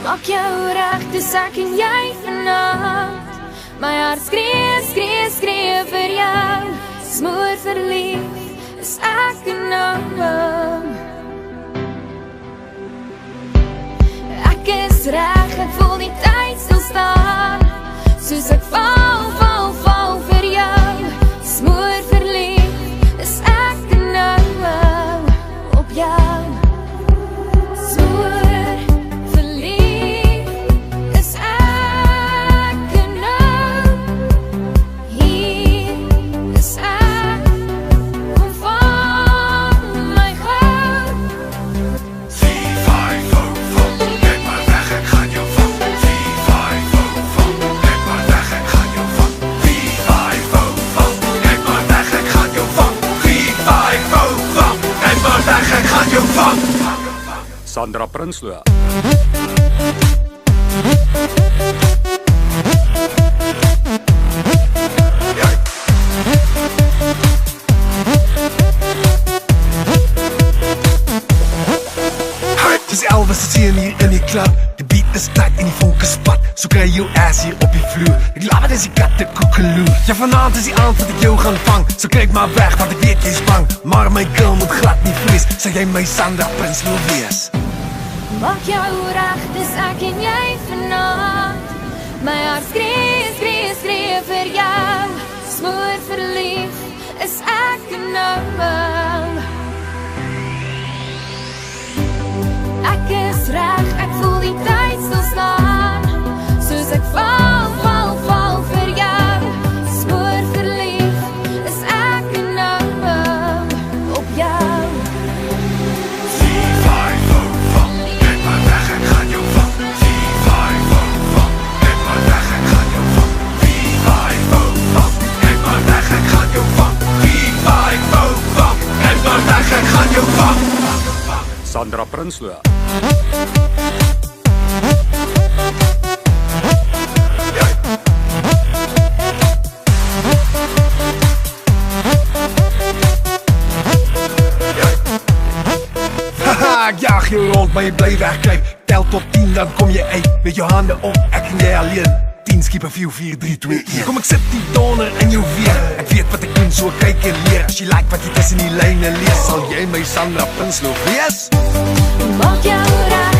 Maak jou reg, dis ek en jy vanavond. My hart skree, skree, skree vir jou. Smoor verlief, is ek en nou. Ek is reg, ek voel die tyd stil staan. Soos ek val, val, val vir jou. Smoor verlief, is ek en nou op jou. Sandra Prinsloo. Dis Elvis se hier in die klub. Die beat is tight en die vonk is spat. So kry jou ass hier op die vloer. Ek laat as die katte koekeloer. Ja, vanaand is die aand wat ek jou gaan vang. So kyk maar weg, want ek weet jy's bang. Maar my girl moet glad nie vrees. Sal jy my Sandra Prinsloo wees? Maak jou reg, dis ek en jy vanavond. My hart skree, skree, skree vir jou. Smoor verlief, is ek en nou. Ek is reg, ek voel die tyd stil staan. Soos ek val, val, val vir jou. Smoor verlief, is ek en nou op jou. Sandra Prinsloo. Ek jaag jou rond, maar jy bly wegkruip. Tel tot 10, dan kom jy uit. Met jou hande op, ek en jy alleen. 10 skiep 4, 4, 3, 2, 1. Kom ek sit die donder in jou weer. Ek weet wat ek doen, so kyk en leer. As jy like wat jy tussen die lyne lees, sal jy my Sandra Prinsloo wees? Maak jou reg.